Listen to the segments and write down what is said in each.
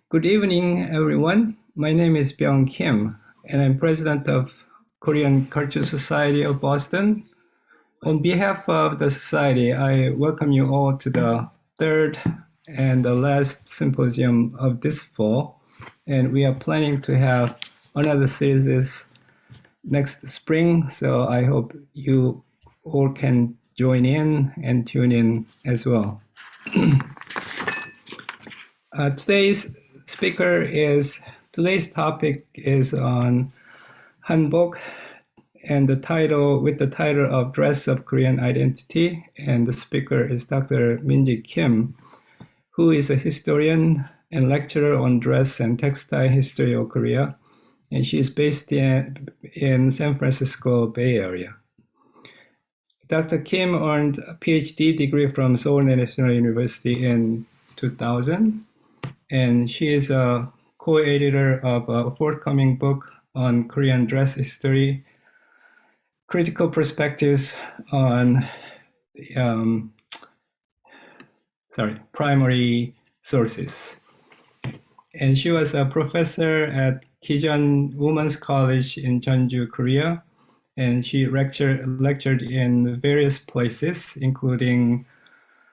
Good evening, everyone. My name is Byung Kim, and I'm president of Korean Culture Society of Boston. On behalf of the society, I welcome you all to the third and the last symposium of this fall. And we are planning to have another series next spring, so I hope you all can join in and tune in as well. Today's topic is on HanBok and the title of Dress of Korean Identity, and the speaker is Dr. Minji Kim, who is a historian and lecturer on dress and textile history of Korea, and she is based in San Francisco Bay Area. Dr. Kim earned a PhD degree from Seoul National University in 2000, and she is a co-editor of a forthcoming book on Korean dress history, critical perspectives on primary sources. And she was a professor at Kijeon Women's College in Jeonju, Korea, and she lectured in various places, including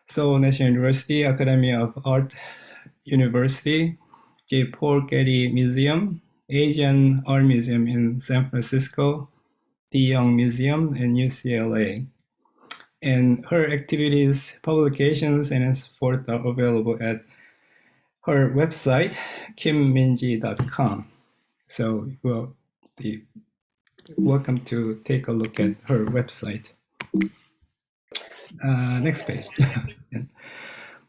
Seoul National University, Academy of Art University, J. Paul Getty Museum, Asian Art Museum in San Francisco, the Young Museum, and UCLA. And her activities, publications, and so forth are available at her website, kimminji.com. So you'll be welcome to take a look at her website. Next page.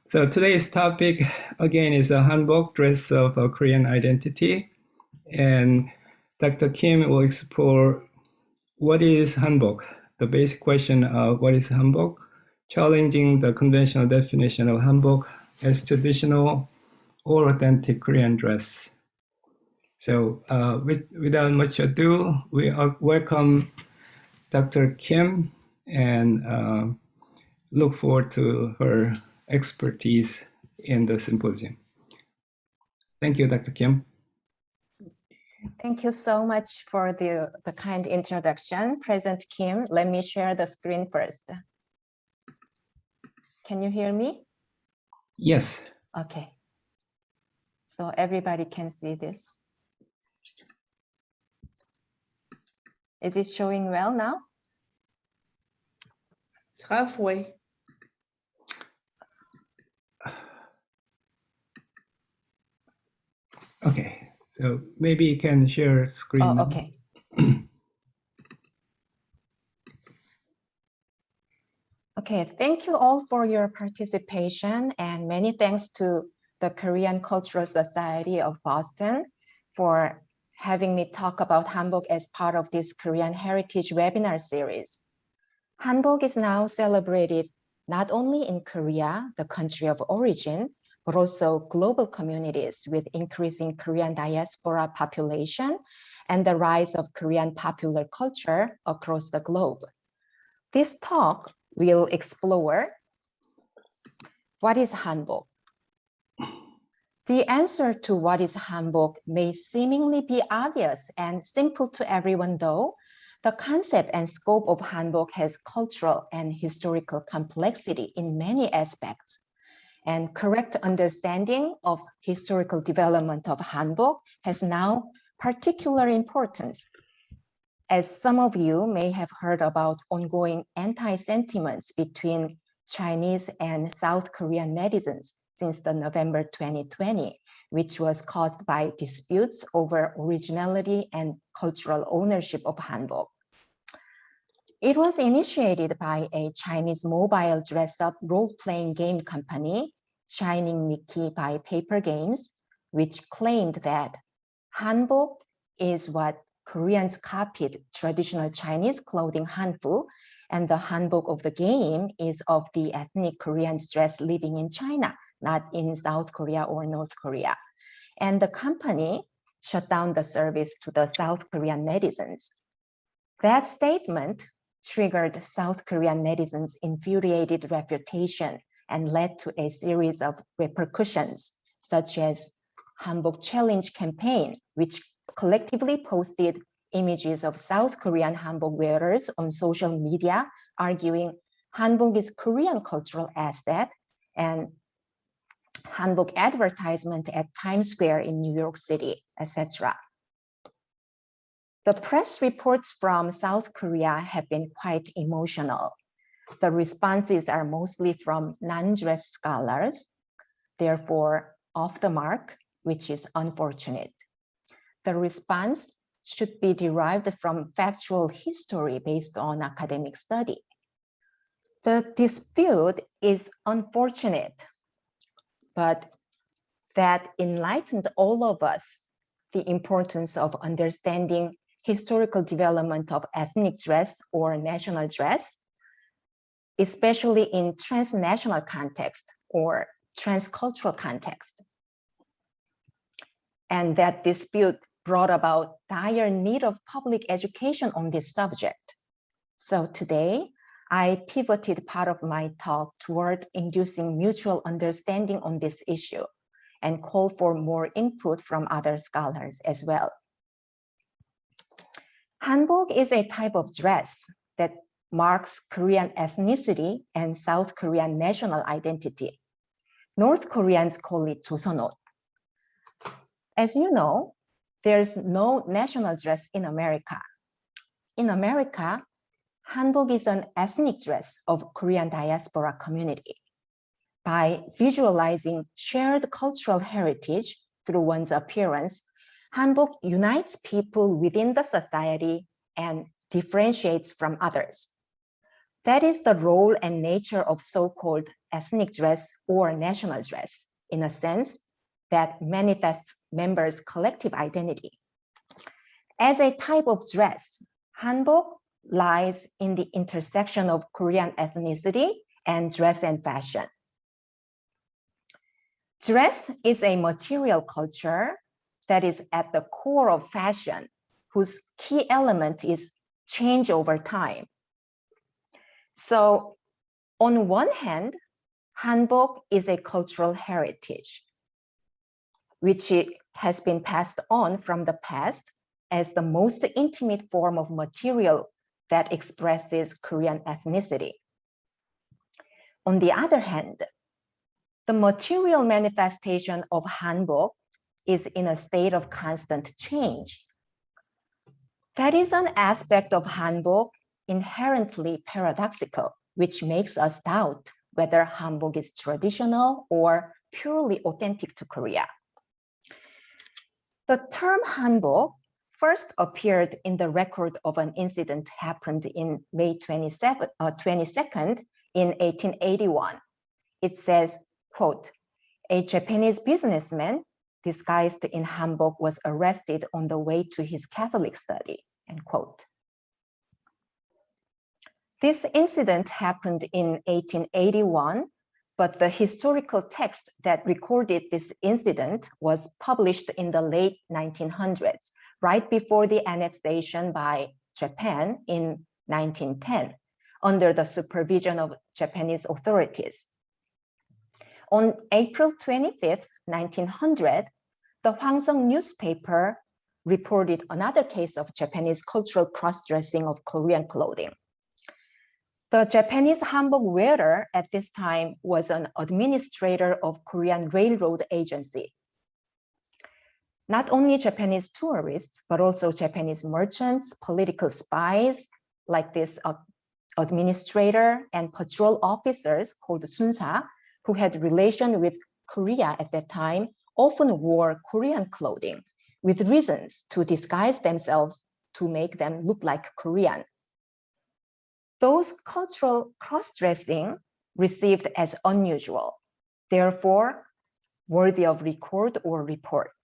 So today's topic, again, is a HanBok, dress of a Korean identity. And Dr. Kim will explore what is HanBok, the basic question of what is HanBok, challenging the conventional definition of HanBok as traditional or authentic Korean dress. So without much ado, we welcome Dr. Kim and look forward to her expertise in the symposium. Thank you, Dr. Kim. Thank you so much for the kind introduction, President Kim. Let me share the screen first. Can you hear me? Yes. Okay. So everybody can see this. Is it showing well now? It's halfway. Okay, so maybe you can share screen. Oh, now. okay. Okay, thank you all for your participation, and many thanks to the Korean Cultural Society of Boston for having me talk about HanBok as part of this Korean Heritage webinar series. HanBok is now celebrated not only in Korea, the country of origin, but also global communities with increasing Korean diaspora population and the rise of Korean popular culture across the globe. This talk will explore what is HanBok. The answer to what is HanBok may seemingly be obvious and simple to everyone, though the concept and scope of HanBok has cultural and historical complexity in many aspects. And correct understanding of historical development of HanBok has now particular importance. As some of you may have heard about ongoing anti-sentiments between Chinese and South Korean netizens since the November 2020, which was caused by disputes over originality and cultural ownership of HanBok. It was initiated by a Chinese mobile dress-up role-playing game company, Shining Nikki by Paper Games, which claimed that HanBok is what Koreans copied traditional Chinese clothing hanfu, and the hanbok of the game is of the ethnic Koreans dressed living in China, not in South Korea or North Korea. And the company shut down the service to the South Korean netizens. That statement triggered South Korean netizens' infuriated reputation and led to a series of repercussions, such as HanBok Challenge campaign, which collectively posted images of South Korean hanbok wearers on social media, arguing hanbok is Korean cultural asset, and hanbok advertisement at Times Square in New York City, etc. The press reports from South Korea have been quite emotional. The responses are mostly from non-dress scholars, therefore off the mark, which is unfortunate. The response should be derived from factual history based on academic study. The dispute is unfortunate, but that enlightened all of us the importance of understanding historical development of ethnic dress or national dress, especially in transnational context or transcultural context. And that dispute brought about dire need of public education on this subject. So today, I pivoted part of my talk toward inducing mutual understanding on this issue and call for more input from other scholars as well. Hanbok is a type of dress that marks Korean ethnicity and South Korean national identity. North Koreans call it 조선옷. As you know, there's no national dress in America. In America, hanbok is an ethnic dress of Korean diaspora community. By visualizing shared cultural heritage through one's appearance, hanbok unites people within the society and differentiates from others. That is the role and nature of so-called ethnic dress or national dress, in a sense that manifests members' collective identity. As a type of dress, hanbok lies in the intersection of Korean ethnicity and dress and fashion. Dress is a material culture that is at the core of fashion, whose key element is change over time. So on one hand, hanbok is a cultural heritage, which has been passed on from the past as the most intimate form of material that expresses Korean ethnicity. On the other hand, the material manifestation of hanbok is in a state of constant change. That is an aspect of hanbok inherently paradoxical, which makes us doubt whether hanbok is traditional or purely authentic to Korea. The term hanbok first appeared in the record of an incident happened in May 22nd in 1881. It says, quote, "A Japanese businessman disguised in hanbok was arrested on the way to his Catholic study," end quote. This incident happened in 1881, but the historical text that recorded this incident was published in the late 1900s, right before the annexation by Japan in 1910, under the supervision of Japanese authorities. On April 25th, 1900, the Hwangseong newspaper reported another case of Japanese cultural cross-dressing of Korean clothing. The Japanese hanbok wearer at this time was an administrator of Korean Railroad Agency. Not only Japanese tourists, but also Japanese merchants, political spies, like this administrator, and patrol officers called sunsa, who had relation with Korea at that time, often wore Korean clothing with reasons to disguise themselves to make them look like Korean. Those cultural cross-dressing received as unusual, therefore worthy of record or report.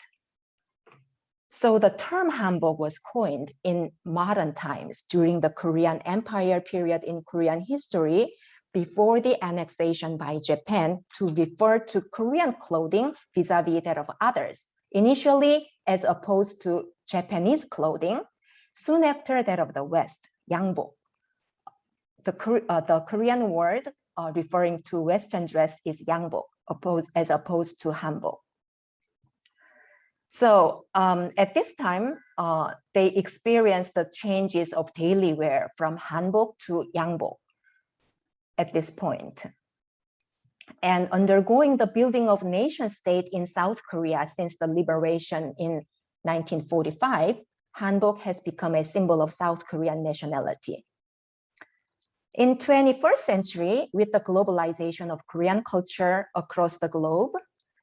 So the term hanbok was coined in modern times during the Korean Empire period in Korean history before the annexation by Japan to refer to Korean clothing vis-a-vis that of others, initially as opposed to Japanese clothing, soon after that of the West, yangbok. The Korean word referring to Western dress is yangbok, as opposed to hanbok. So at this time, they experienced the changes of daily wear from hanbok to yangbok at this point. And undergoing the building of nation state in South Korea since the liberation in 1945, hanbok has become a symbol of South Korean nationality. In 21st century, with the globalization of Korean culture across the globe,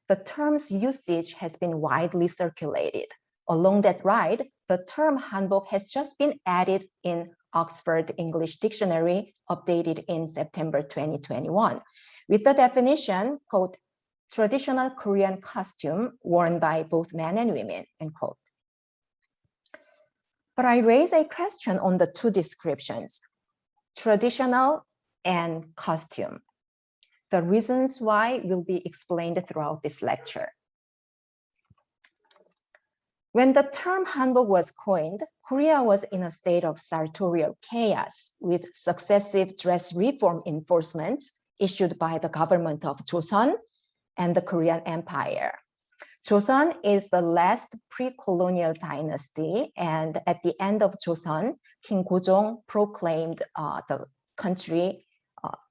the term's usage has been widely circulated. Along that ride, the term hanbok has just been added in Oxford English Dictionary, updated in September 2021, with the definition, quote, traditional Korean costume worn by both men and women, end quote. But I raise a question on the two descriptions, traditional and costume. The reasons why will be explained throughout this lecture. When the term hanbok was coined, Korea was in a state of sartorial chaos with successive dress reform enforcements issued by the government of Joseon and the Korean Empire. Joseon is the last pre-colonial dynasty, and at the end of Joseon, King Gojong proclaimed the country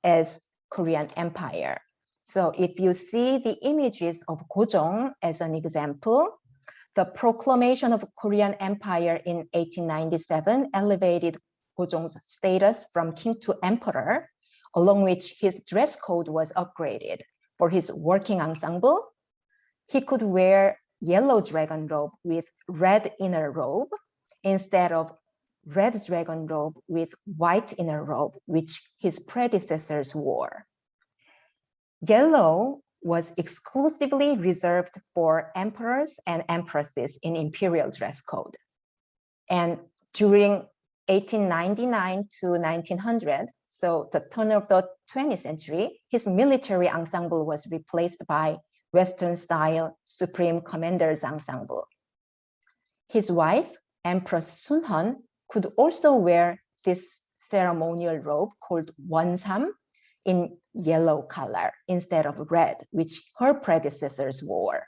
as Korean Empire. So if you see the images of Gojong as an example, the proclamation of Korean Empire in 1897 elevated Gojong's status from king to emperor, along which his dress code was upgraded. For his working ensemble, he could wear yellow dragon robe with red inner robe instead of red dragon robe with white inner robe, which his predecessors wore. Yellow was exclusively reserved for emperors and empresses in imperial dress code. And during 1899 to 1900, so the turn of the 20th century, his military ensemble was replaced by Western-style Supreme Commander's ensemble. His wife, Empress Sunhun, could also wear this ceremonial robe called wonsam in yellow color instead of red, which her predecessors wore.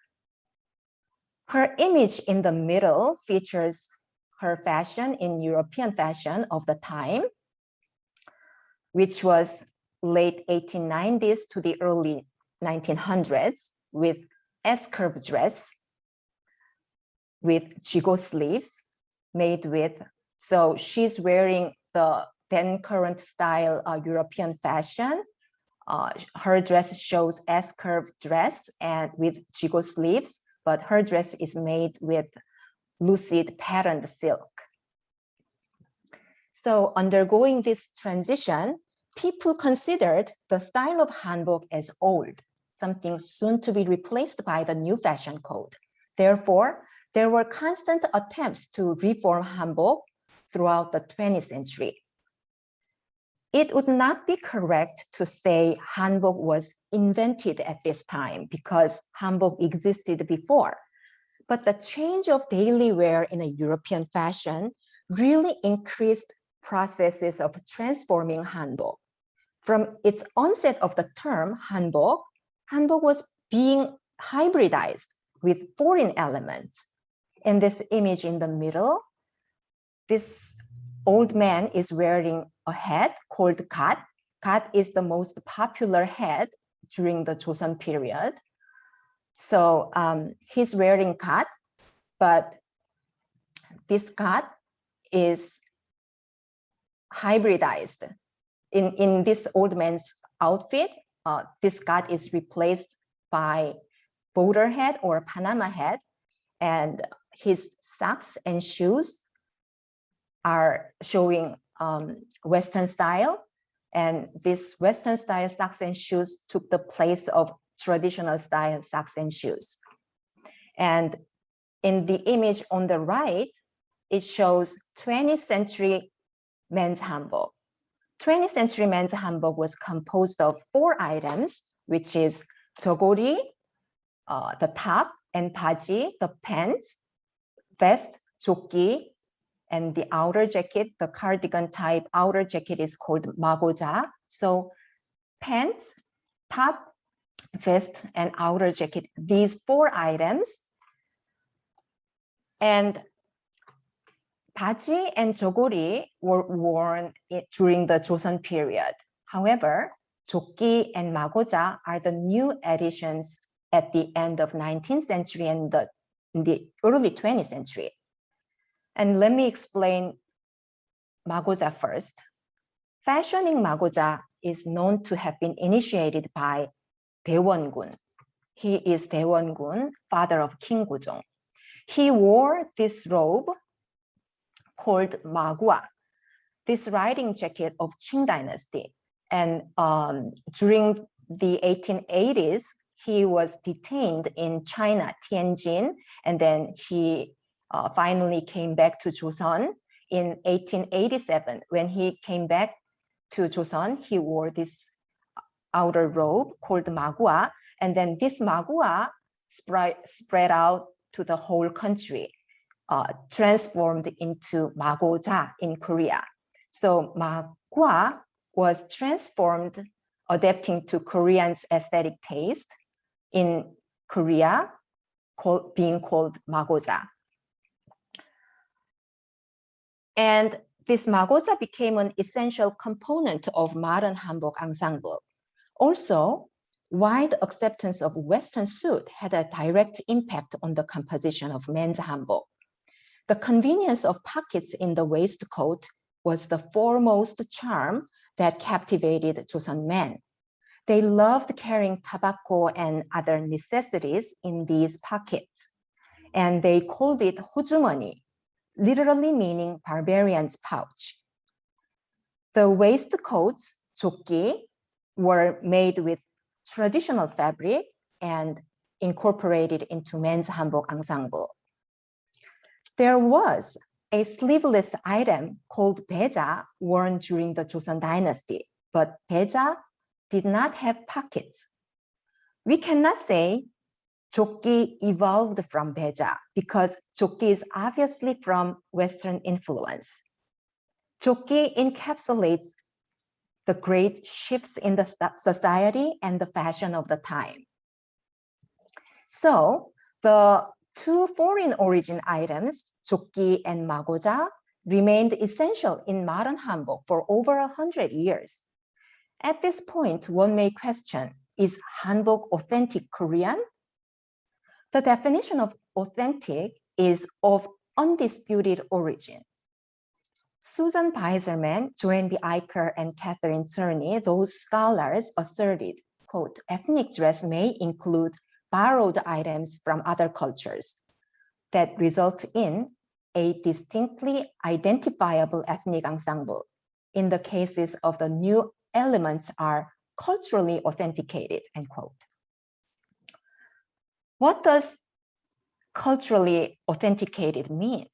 Her image in the middle features her fashion in European fashion of the time, which was late 1890s to the early 1900s, with S-curve dress with jigo sleeves made with, so she's wearing the then current style European fashion. Her dress shows S-curve dress and with jigo sleeves, but her dress is made with lucid patterned silk. So undergoing this transition, people considered the style of hanbok as old, something soon to be replaced by the new fashion code. Therefore, there were constant attempts to reform hanbok throughout the 20th century. It would not be correct to say hanbok was invented at this time because hanbok existed before. But the change of daily wear in a European fashion really increased processes of transforming hanbok. From its onset of the term hanbok, hanbok was being hybridized with foreign elements. In this image in the middle, this old man is wearing a hat called gat. Gat is the most popular hat during the Joseon period. So he's wearing gat, but this gat is hybridized. In this old man's outfit, this gat is replaced by boater hat or Panama hat, and his socks and shoes are showing Western style. And this Western style socks and shoes took the place of traditional style socks and shoes. And in the image on the right, it shows 20th century men's hanbok. 20th century men's hanbok was composed of 4 items, which is jogori, the top, and baji, the pants, vest, joki, and the outer jacket, the cardigan type outer jacket is called magoja. So pants, top, vest, and outer jacket, these 4 items And 바지 and 저고리 were worn during the Joseon period. However, 조끼 and 마고자 are the new additions at the end of 19th century and in the early 20th century. And let me explain 마고자 first. Fashioning 마고자 is known to have been initiated by 대원군. He is 대원군, father of King Gujong. He wore this robe called magua, this riding jacket of Qing dynasty. And during the 1880s, he was detained in China, Tianjin, and then he finally came back to Joseon in 1887. When he came back to Joseon, he wore this outer robe called magua, and then this magua spread out to the whole country, transformed into magoja in Korea. So magua was transformed, adapting to Koreans' aesthetic taste in Korea, being called magoja. And this magoja became an essential component of modern hanbok ensemble. Also, wide acceptance of Western suit had a direct impact on the composition of men's hanbok. The convenience of pockets in the waistcoat was the foremost charm that captivated Joseon men. They loved carrying tobacco and other necessities in these pockets, and they called it 호주머니, literally meaning barbarian's pouch. The waistcoats, 조끼, were made with traditional fabric and incorporated into men's hanbok ensemble. There was a sleeveless item called 배자 worn during the Joseon dynasty, but 배자 did not have pockets. We cannot say 조끼 evolved from 배자 because 조끼 is obviously from Western influence. 조끼 encapsulates the great shifts in the society and the fashion of the time. So the two foreign origin items, 조끼 and magoja, remained essential in modern hanbok for over 100 years. At this point, one may question, is hanbok authentic Korean? The definition of authentic is of undisputed origin. Susan Beiserman, Joanne B. Eicher, and Catherine Cerny, those scholars asserted, quote, ethnic dress may include borrowed items from other cultures that result in a distinctly identifiable ethnic ensemble. In the cases of the new elements are culturally authenticated, end quote. What does culturally authenticated mean?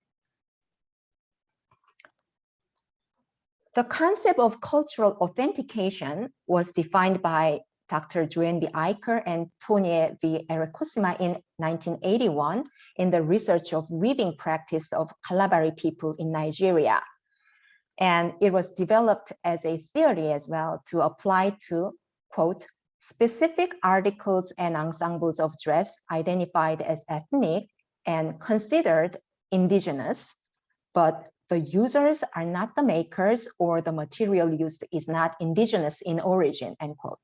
The concept of cultural authentication was defined by Dr. Joanne B. Eicher and Tony V. Erekosima in 1981 in the research of weaving practice of Kalabari people in Nigeria. And it was developed as a theory as well to apply to, quote, specific articles and ensembles of dress identified as ethnic and considered indigenous, but the users are not the makers or the material used is not indigenous in origin, end quote.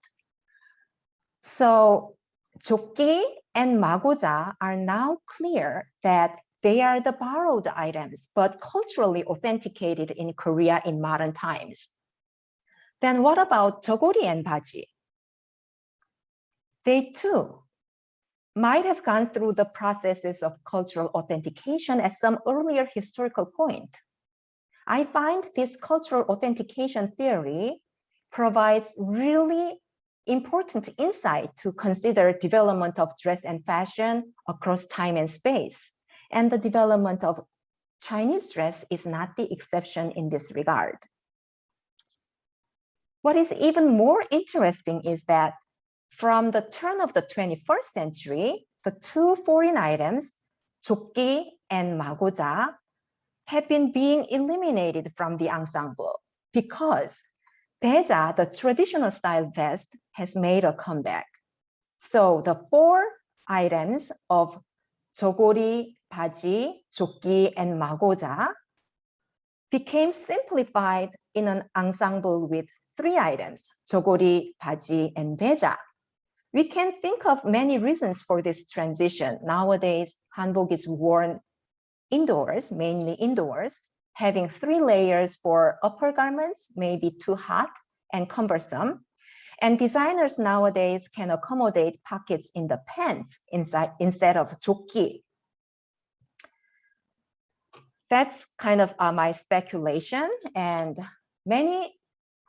So 조끼 and magoja are now clear that they are the borrowed items, but culturally authenticated in Korea in modern times. Then what about 저고리 and 바지? They too might have gone through the processes of cultural authentication at some earlier historical point. I find this cultural authentication theory provides really important insight to consider development of dress and fashion across time and space. And the development of Chinese dress is not the exception in this regard. What is even more interesting is that from the turn of the 21st century, the two foreign items, 조끼 and magoja, have been being eliminated from the ensemble because 배자, the traditional style vest, has made a comeback. So the four items of 저고리, 바지, 조끼, and 마고자 became simplified in an ensemble with 3 items, 저고리, 바지, and 배자. We can think of many reasons for this transition. Nowadays, hanbok is worn indoors, mainly indoors, having 3 layers for upper garments may be too hot and cumbersome. And designers nowadays can accommodate pockets in the pants instead of 조끼. That's kind of my speculation, and many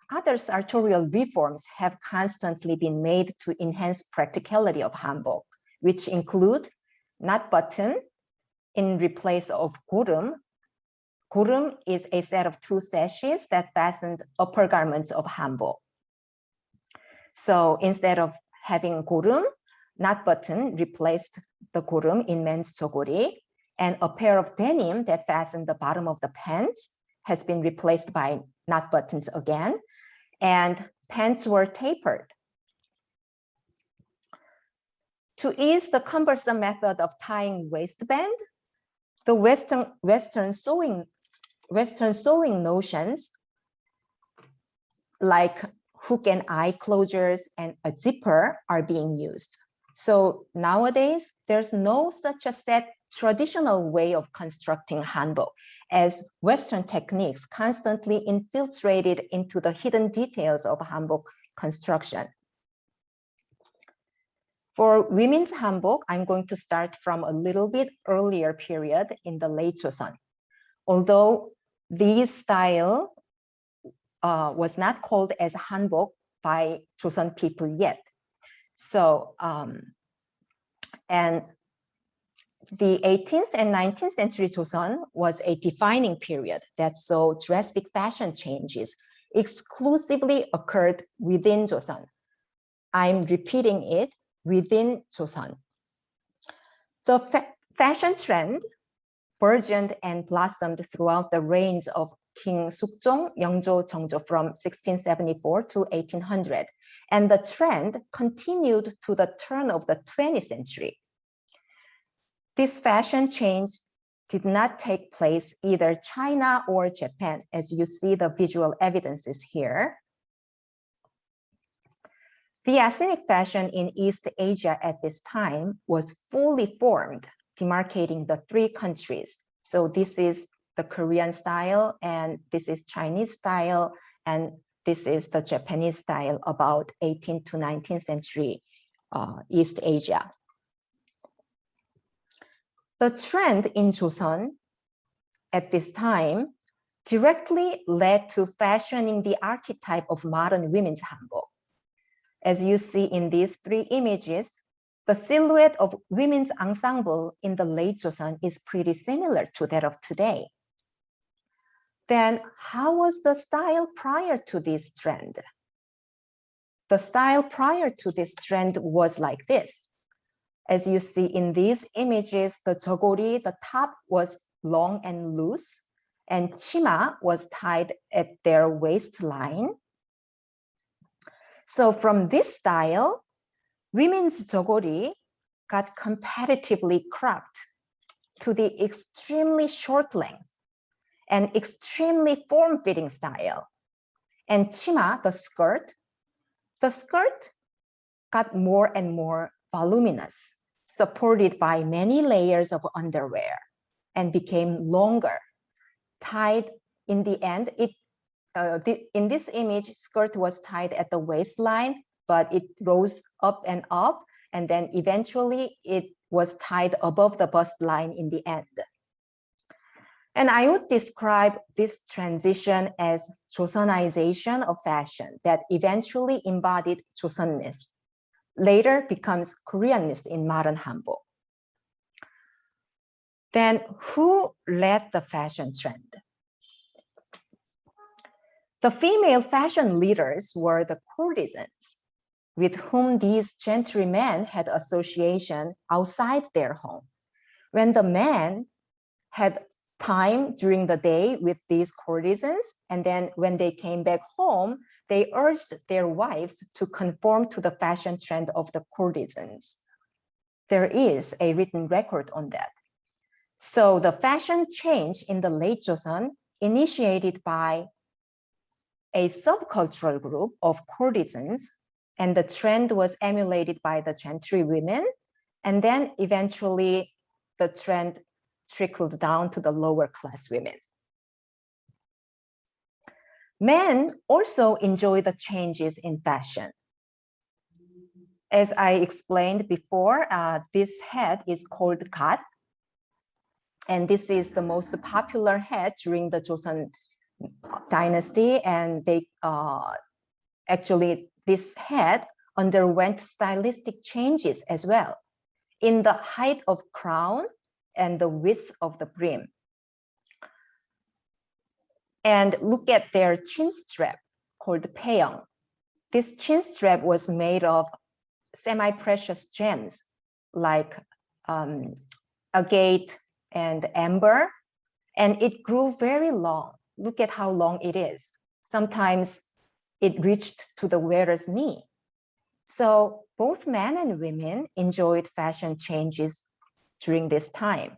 other sartorial reforms have constantly been made to enhance practicality of hanbok, which include knot button in replace of 고름. 고름 is a set of 2 sashes that fastened upper garments of hanbok. So instead of having 고름, knot button replaced the 고름 in men's 저고리, and a pair of denim that fastened the bottom of the pants has been replaced by knot buttons again, and pants were tapered. To ease the cumbersome method of tying waistband, the Western sewing notions like hook and eye closures and a zipper are being used. So nowadays, there's no such a set traditional way of constructing hanbok, as Western techniques constantly infiltrated into the hidden details of hanbok construction. For women's hanbok, I'm going to start from a little bit earlier period in the late Joseon. Although this style was not called as hanbok by Joseon people yet. So, and the 18th and 19th century Joseon was a defining period that saw drastic fashion changes exclusively occurred within Joseon. I'm repeating it, within Joseon. The fashion trend burgeoned and blossomed throughout the reigns of King Sukjong, Yeongjo, Jeongjo from 1674 to 1800, and the trend continued to the turn of the 20th century. This fashion change did not take place either China or Japan, as you see the visual evidences here. The ethnic fashion in East Asia at this time was fully formed, demarcating the 3 countries. So this is the Korean style, and this is Chinese style, and this is the Japanese style about 18th to 19th century East Asia. The trend in Joseon at this time directly led to fashioning the archetype of modern women's hanbok. As you see in these 3 images, the silhouette of women's ensemble in the late Joseon is pretty similar to that of today. Then how was the style prior to this trend? The style prior to this trend was like this. As you see in these images, the 저고리, the top was long and loose, and 치마 was tied at their waistline. So from this style, women's 저고리 got competitively cropped to the extremely short length and extremely form-fitting style. And 치마, the skirt got more and more voluminous, supported by many layers of underwear, and became longer, tied in the end. In this image, skirt was tied at the waistline, but it rose up, and then eventually it was tied above the bust line in the end. And I would describe this transition as Joseonization of fashion that eventually embodied Joseonness, later becomes Koreanness in modern hanbok. Then who led the fashion trend? The female fashion leaders were the courtesans, with whom these gentrymen had association outside their home. When the men had time during the day with these courtesans, and then when they came back home, they urged their wives to conform to the fashion trend of the courtesans. there is a written record on that. So the fashion change in the late Joseon initiated by a subcultural group of courtesans, and the trend was emulated by the gentry women, and then eventually the trend trickled down to the lower class women. Men also enjoy the changes in fashion. As I explained before, this hat is called gat, and this is the most popular hat during the Joseon dynasty, and they actually this hat underwent stylistic changes as well in the height of crown and the width of the brim. And look at their chin strap called peong. This chin strap was made of semi-precious gems like agate and amber, and it grew very long. Look at how long it is. Sometimes it reached to the wearer's knee. So both men and women enjoyed fashion changes during this time.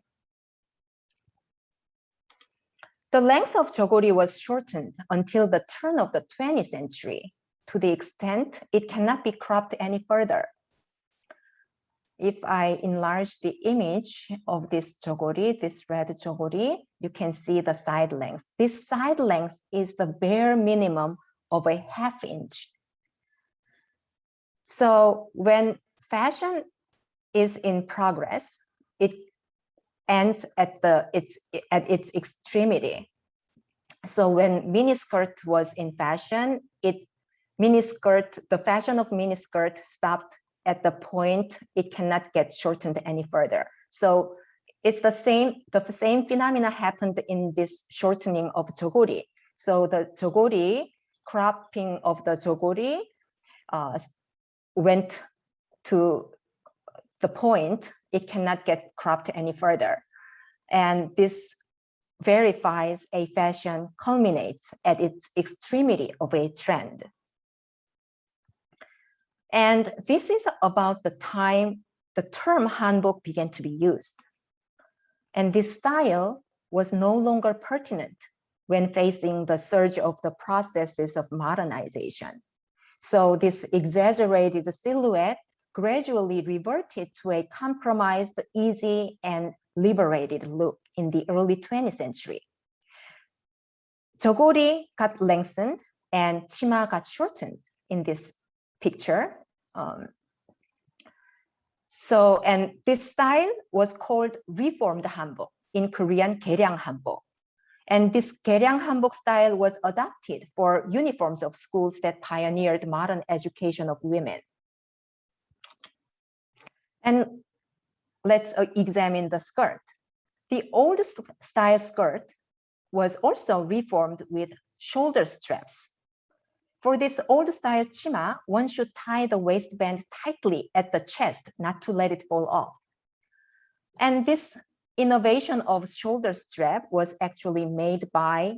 The length of jogori was shortened until the turn of the 20th century, to the extent it cannot be cropped any further. If I enlarge the image of this jogori, this red jogori, you can see the side length. This side length is the bare minimum of a ½ inch. So when fashion is in progress, it ends at its extremity. So when miniskirt was in fashion, the fashion of miniskirt stopped at the point it cannot get shortened any further. So it's the same phenomena happened in this shortening of jogori. So the jogori, cropping of the jogori went to the point it cannot get cropped any further. And this verifies a fashion culminates at its extremity of a trend. And this is about the time the term HanBok began to be used. And this style was no longer pertinent when facing the surge of the processes of modernization. So this exaggerated silhouette gradually reverted to a compromised, easy, and liberated look in the early 20th century. Jogori got lengthened and chima got shortened in this picture. And this style was called reformed hanbok, in Korean geryang hanbok. And this geryang hanbok style was adopted for uniforms of schools that pioneered modern education of women. And let's examine the skirt. The old style skirt was also reformed with shoulder straps. For this old style chima, one should tie the waistband tightly at the chest, not to let it fall off. And this innovation of shoulder strap was actually made by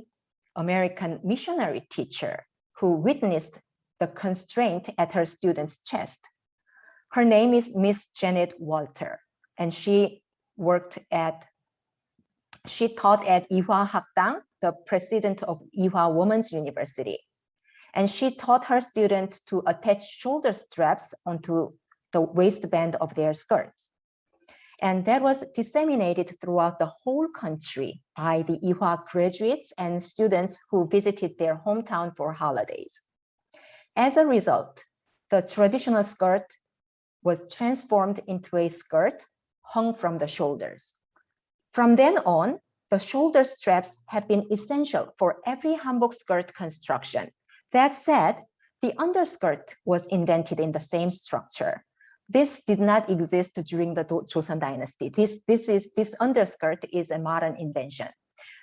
American missionary teacher who witnessed the constraint at her student's chest. Her name is Miss Janet Walter, and she taught at Ihwa Hakdang, the president of Ihwa Women's University. And she taught her students to attach shoulder straps onto the waistband of their skirts. And that was disseminated throughout the whole country by the Ihwa graduates and students who visited their hometown for holidays. As a result, the traditional skirt was transformed into a skirt hung from the shoulders. From then on, the shoulder straps have been essential for every hanbok skirt construction. That said, the underskirt was invented in the same structure. This did not exist during the Joseon dynasty. This underskirt is a modern invention.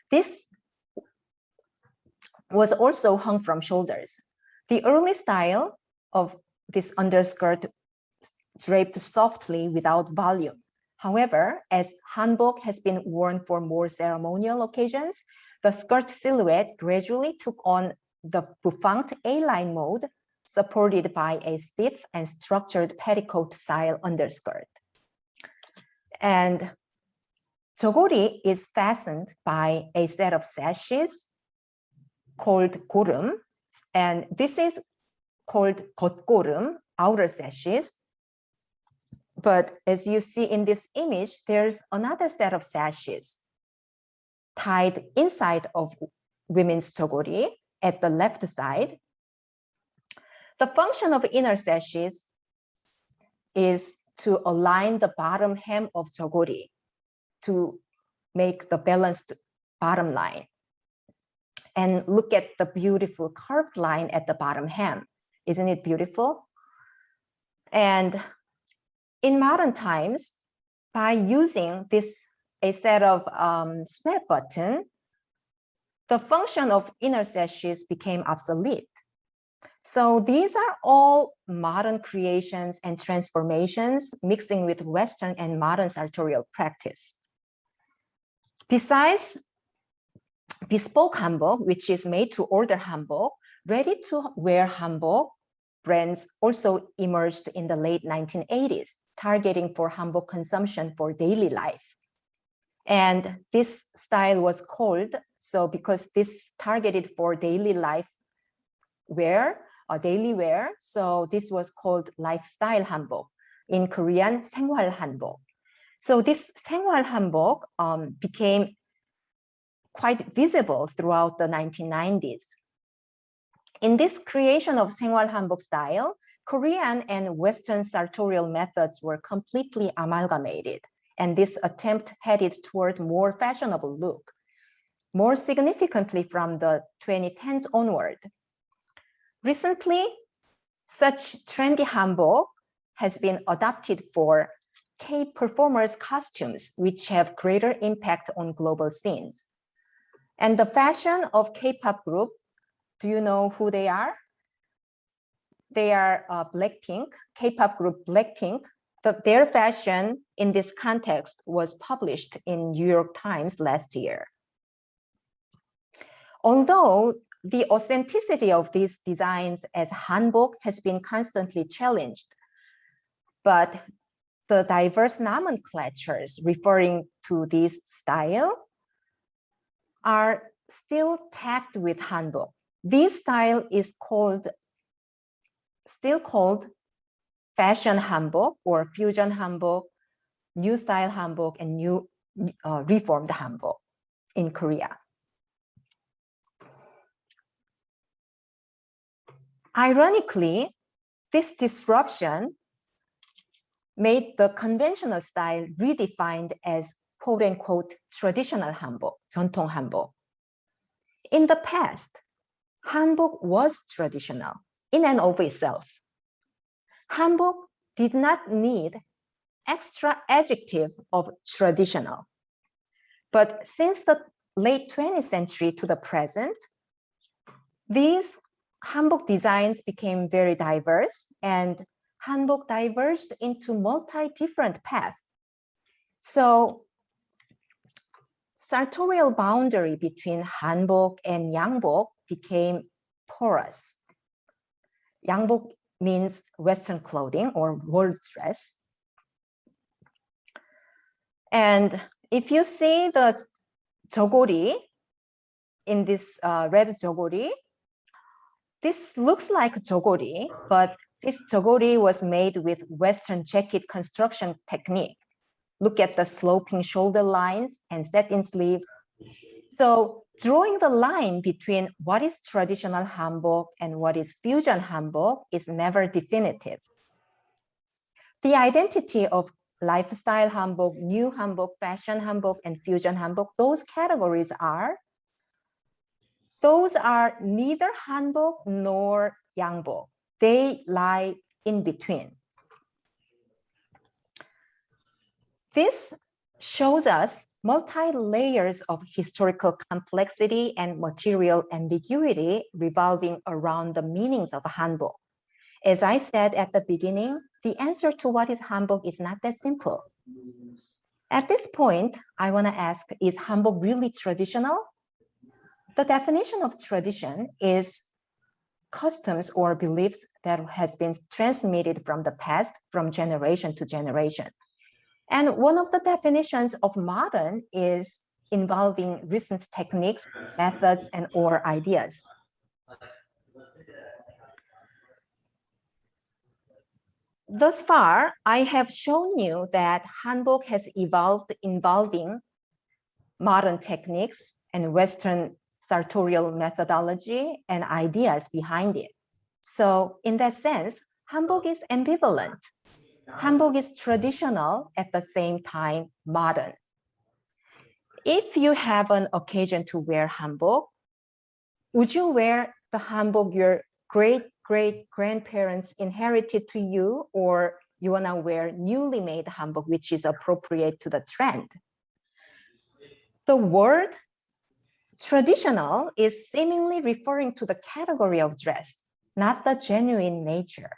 This was also hung from shoulders. The early style of this underskirt draped softly without volume. However, as hanbok has been worn for more ceremonial occasions, the skirt silhouette gradually took on the bouffant A-line mode, supported by a stiff and structured petticoat style underskirt. And jogori is fastened by a set of sashes called gorum, and this is called 겉고름, outer sashes. But as you see in this image, there's another set of sashes tied inside of women's jogori at the left side. The function of inner sashes is to align the bottom hem of jogori to make the balanced bottom line. And look at the beautiful curved line at the bottom hem. Isn't it beautiful? And in modern times, by using a set of snap button, the function of inner sashes became obsolete. So these are all modern creations and transformations mixing with Western and modern sartorial practice. Besides bespoke hanbok, which is made to order hanbok, ready-to-wear hanbok brands also emerged in the late 1980s, targeting for hanbok consumption for daily life. And this style was called, so because this targeted for daily life wear, or daily wear, so this was called lifestyle hanbok. In Korean, 생활 hanbok. So this 생활 hanbok became quite visible throughout the 1990s. In this creation of 생활 hanbok style, Korean and Western sartorial methods were completely amalgamated, and this attempt headed toward more fashionable look, more significantly from the 2010s onward. Recently, such trendy hanbok has been adopted for K-performers' costumes, which have greater impact on global scenes. And the fashion of K-pop group, do you know who they are? They are Blackpink, K-pop group Blackpink. Their fashion in this context was published in New York Times last year. Although the authenticity of these designs as hanbok has been constantly challenged, but the diverse nomenclatures referring to this style are still tagged with hanbok. This style is still called fashion hanbok or fusion hanbok, new style hanbok, and new reformed hanbok in Korea. Ironically, this disruption made the conventional style redefined as quote-unquote traditional hanbok, 전통 hanbok. In the past, hanbok was traditional in and of itself. Hanbok did not need extra adjective of traditional. But since the late 20th century to the present, these hanbok designs became very diverse, and hanbok diverged into multi-different paths. So sartorial boundary between hanbok and yangbok became porous. Yangbok means Western clothing or world dress. And if you see the jogori in this red jogori, this looks like jogori, but this jogori was made with Western jacket construction technique. Look at the sloping shoulder lines and satin sleeves. So drawing the line between what is traditional hanbok and what is fusion hanbok is never definitive. The identity of lifestyle hanbok, new hanbok, fashion hanbok, and fusion hanbok, those categories are neither hanbok nor yangbok. They lie in between. This shows us multi-layers of historical complexity and material ambiguity revolving around the meanings of hanbok. As I said at the beginning, the answer to what is hanbok is not that simple. At this point, I want to ask, is hanbok really traditional? The definition of tradition is customs or beliefs that has been transmitted from the past from generation to generation. And one of the definitions of modern is involving recent techniques, methods, and or ideas. Thus far, I have shown you that HanBok has evolved involving modern techniques and Western sartorial methodology and ideas behind it. So in that sense, HanBok is ambivalent. HanBok is traditional, at the same time modern. If you have an occasion to wear HanBok, would you wear the HanBok your great-great-grandparents inherited to you, or you wanna wear newly made HanBok, which is appropriate to the trend? The word traditional is seemingly referring to the category of dress, not the genuine nature.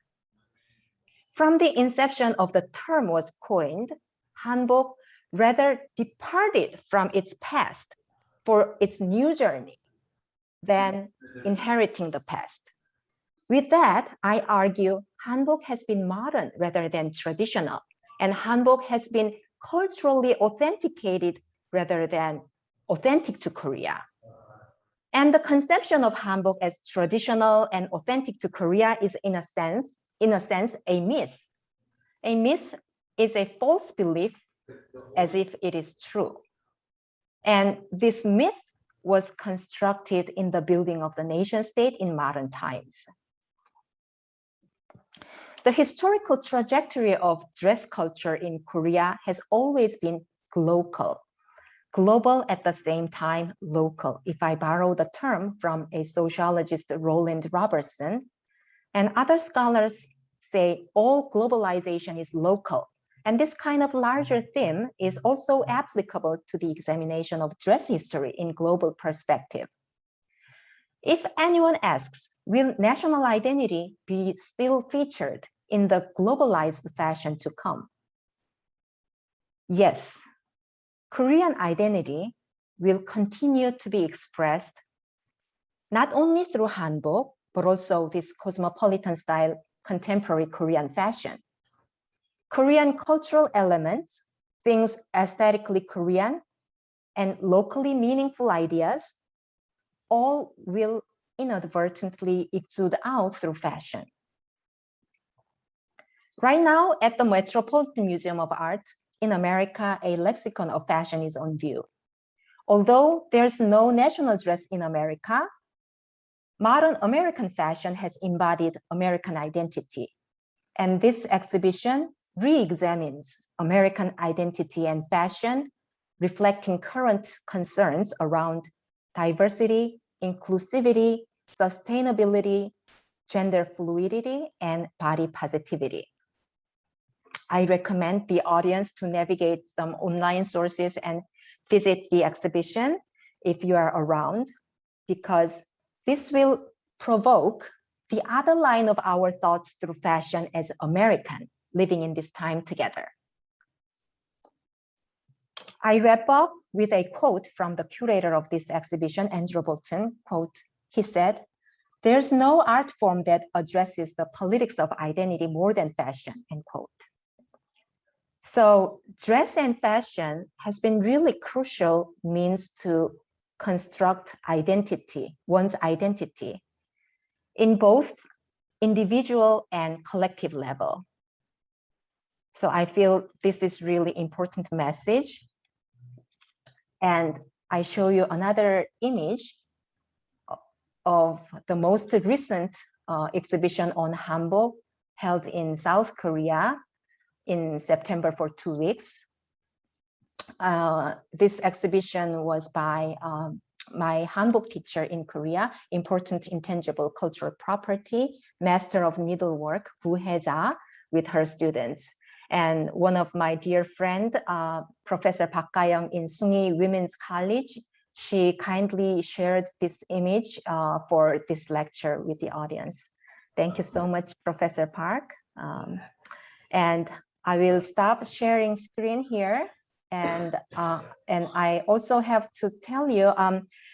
From the inception of the term was coined, HanBok rather departed from its past for its new journey than inheriting the past. With that, I argue HanBok has been modern rather than traditional, and HanBok has been culturally authenticated rather than authentic to Korea. And the conception of HanBok as traditional and authentic to Korea is in a sense, a myth. A myth is a false belief as if it is true. And this myth was constructed in the building of the nation state in modern times. The historical trajectory of dress culture in Korea has always been global. Global at the same time local, if I borrow the term from a sociologist, Roland Robertson. And other scholars say all globalization is local. And this kind of larger theme is also applicable to the examination of dress history in global perspective. If anyone asks, will national identity be still featured in the globalized fashion to come? Yes, Korean identity will continue to be expressed not only through HanBok, but also this cosmopolitan style contemporary Korean fashion. Korean cultural elements, things aesthetically Korean and locally meaningful ideas, all will inadvertently exude out through fashion. Right now at the Metropolitan Museum of Art in America, a lexicon of fashion is on view. Although there's no national dress in America, modern American fashion has embodied American identity. And this exhibition re-examines American identity and fashion, reflecting current concerns around diversity, inclusivity, sustainability, gender fluidity, and body positivity. I recommend the audience to navigate some online sources and visit the exhibition if you are around, because this will provoke the other line of our thoughts through fashion as American, living in this time together. I wrap up with a quote from the curator of this exhibition, Andrew Bolton, quote, he said, "There's no art form that addresses the politics of identity more than fashion," end quote. So dress and fashion has been really crucial means to construct identity, one's identity, in both individual and collective level. So I feel this is really important message. And I show you another image of the most recent exhibition on HanBok held in South Korea in September for 2 weeks. This exhibition was by my HanBok teacher in Korea, Important Intangible Cultural Property, Master of Needlework, Gu Hye-ja, with her students. And one of my dear friend, Professor Park Ga-young in Sunghi Women's College, she kindly shared this image for this lecture with the audience. Thank you so much, Professor Park. And I will stop sharing screen here. And I also have to tell you,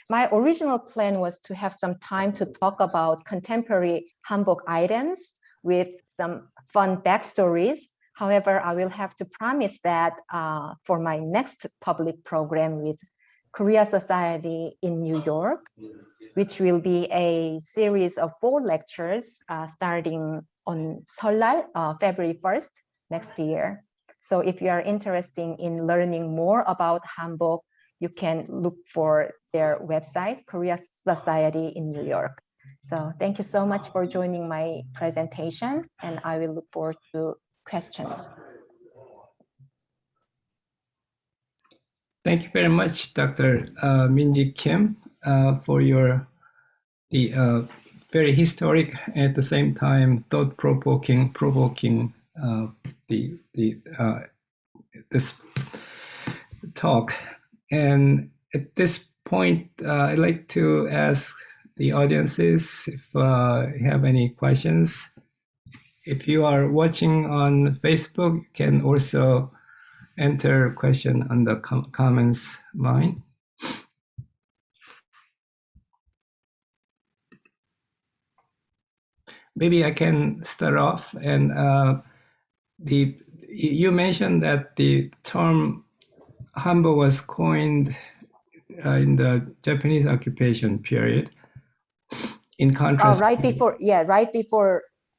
my original plan was to have some time to talk about contemporary HanBok items with some fun backstories. However, I will have to promise that for my next public program with Korea Society in New York, which will be a series of 4 lectures starting on Seollal, February 1st next year. So if you are interested in learning more about HanBok, you can look for their website, Korea Society in New York. So thank you so much for joining my presentation, and I will look forward to questions. Thank you very much, Dr. Minji Kim, for your very historic, at the same time thought-provoking, this talk. And at this point, I'd like to ask the audiences if you have any questions. If you are watching on Facebook, you can also enter a question on the comments line. Maybe I can start off. And you mentioned that the term HanBok was coined in the Japanese occupation period. In contrast, right before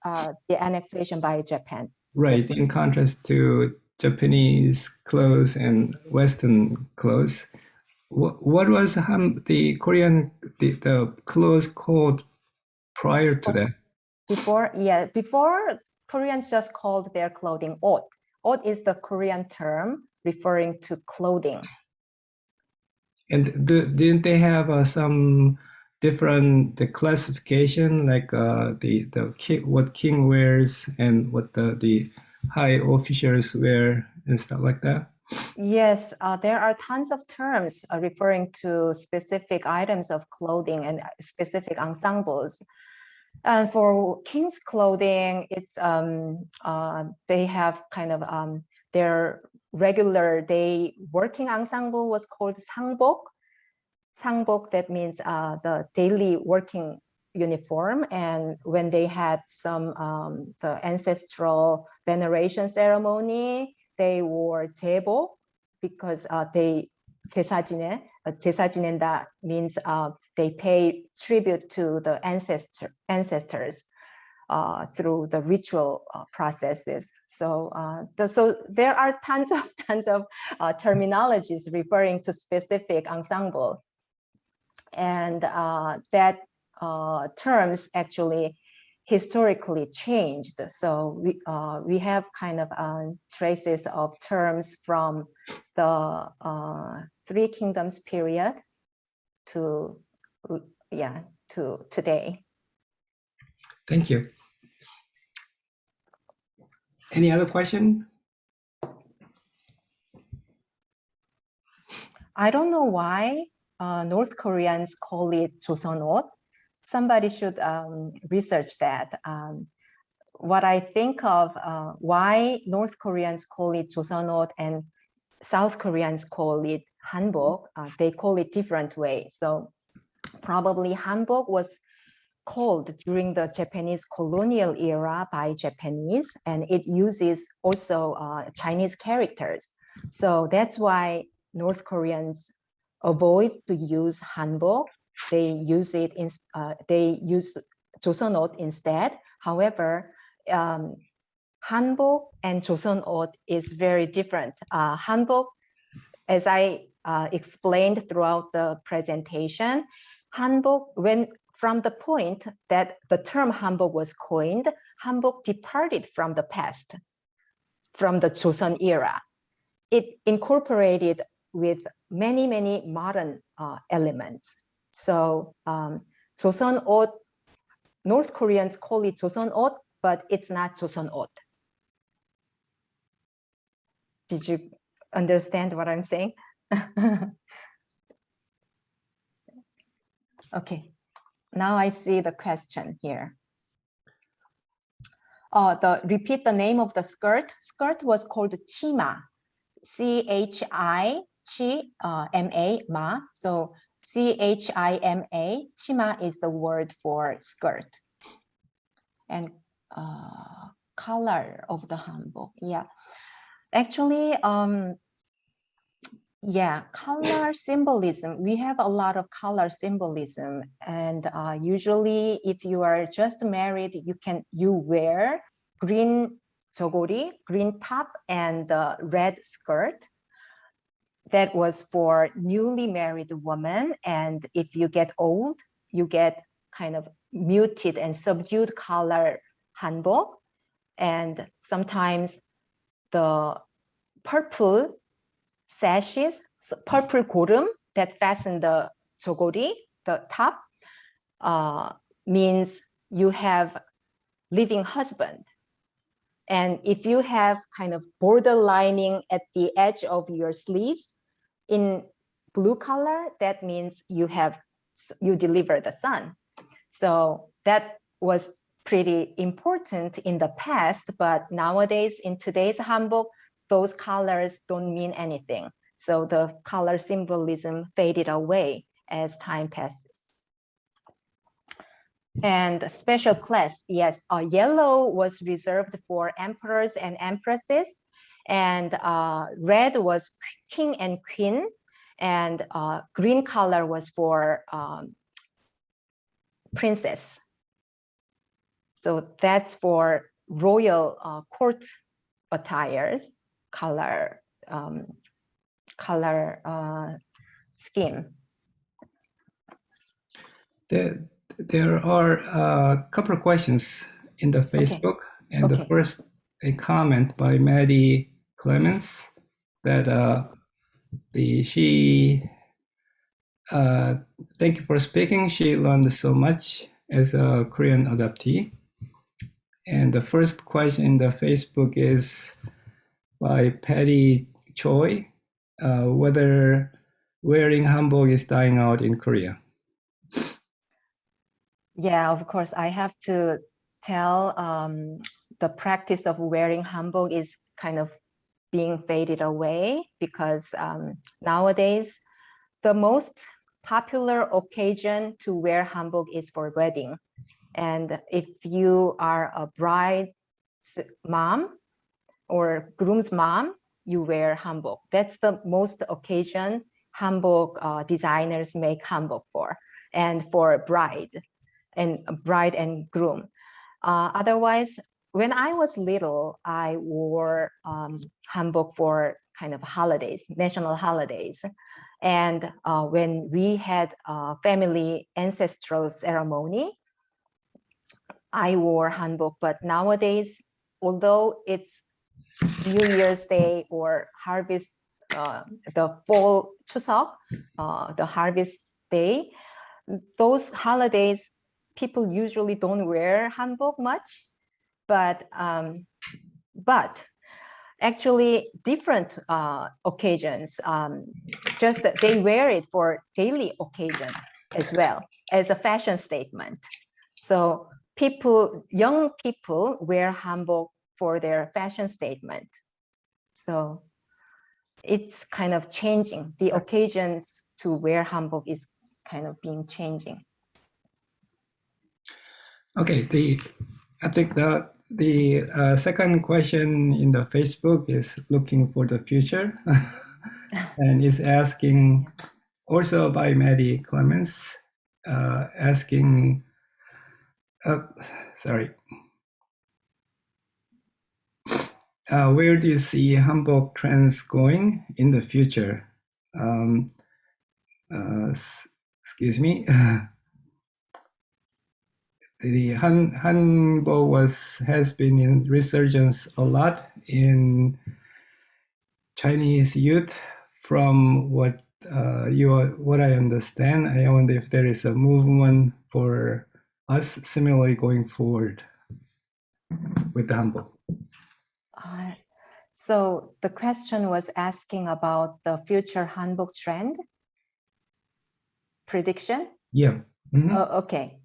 the annexation by Japan. Right, Yes. in contrast to Japanese clothes and Western clothes. What was the Korean the clothes called prior to that? Before Koreans just called their clothing 옷. 옷 is the Korean term referring to clothing. And didn't they have some different classification, like what king wears and what the high officials wear and stuff like that? Yes, there are tons of terms referring to specific items of clothing and specific ensembles. And for king's clothing, it's they have kind of their regular day working ensemble was called 상복. 상복, that means the daily working uniform. And when they had some the ancestral veneration ceremony, they wore 제복 because they 제사 지낸다 means they pay tribute to the ancestors through the ritual processes. So there are tons of terminologies referring to specific ensemble, and that terms actually historically changed. So we have kind of traces of terms from the Three Kingdoms period to today. Thank you. Any other question? I don't know why North Koreans call it 조선옷. Somebody should research that. What I think of why North Koreans call it 조선옷 and South Koreans call it HanBok, they call it different ways. So probably HanBok was called during the Japanese colonial era by Japanese, and it uses also Chinese characters. So that's why North Koreans avoid to use HanBok. They use 조선옷 instead. However, HanBok and 조선옷 is very different. HanBok, as I explained throughout the presentation, HanBok, from the point that the term HanBok was coined, HanBok departed from the past, from the Joseon era. It incorporated with many modern elements. So 조선옷, North Koreans call it 조선옷, but it's not 조선옷. Did you understand what I'm saying? Okay, now I see the question here. Repeat the name of the skirt. Skirt was called 치마. CHIMA, ma. So CHIMA, 치마 is the word for skirt. And color of the hanbok. Yeah, actually, yeah, color symbolism. We have a lot of color symbolism, and usually, if you are just married, you wear green jogori, green top, and red skirt. That was for newly married women, and if you get old, you get kind of muted and subdued color hanbok, and sometimes the purple sashes, purple gorum that fasten the jogori, the top, means you have living husband. And if you have kind of border lining at the edge of your sleeves in blue color, that means you deliver the son. So that was pretty important in the past, but nowadays in today's hanbok, those colors don't mean anything. So the color symbolism faded away as time passes. And special class, yes, yellow was reserved for emperors and empresses, and red was king and queen, and green color was for princess. So that's for royal court attires, color scheme. There are a couple of questions in the Facebook, and the first, a comment by Maddie Clements that thank you for speaking. She learned so much as a Korean adoptee. And the first question in the Facebook is by Patty Choi, whether wearing hanbok is dying out in Korea. Yeah, of course, I have to tell the practice of wearing hanbok is kind of being faded away, because nowadays the most popular occasion to wear hanbok is for wedding. And if you are a bride's mom or groom's mom, you wear hanbok. That's the most occasion hanbok designers make hanbok for, and for bride and groom. Otherwise, when I was little, I wore hanbok for kind of holidays, national holidays. And when we had a family ancestral ceremony, I wore hanbok. But nowadays, although it's New Year's Day or harvest, the fall Chuseok, the harvest day, those holidays, people usually don't wear hanbok much, but actually different occasions, just that they wear it for daily occasion as well as a fashion statement. So young people wear hanbok for their fashion statement. So it's kind of changing. The occasions to wear hanbok is kind of being changing. Okay, I think the second question in the Facebook is looking for the future, and is asking also by Maddie Clements, asking, where do you see hanbok trends going in the future? Excuse me. The hanbok has been in resurgence a lot in Chinese youth, from what I understand. I wonder if there is a movement for us similarly going forward with the hanbok. So the question was asking about the future hanbok trend prediction? Yeah. Mm-hmm. Okay.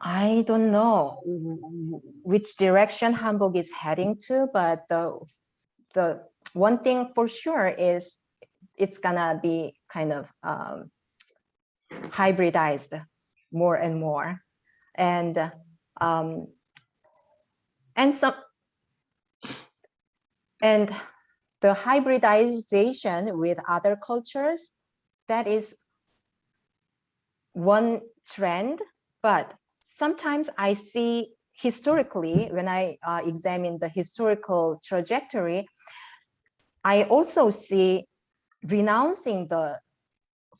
I don't know which direction hanbok is heading to, but the one thing for sure is it's gonna be kind of hybridized more and more. And And the hybridization with other cultures, that is one trend, but sometimes I see historically, when I examine the historical trajectory, I also see renouncing the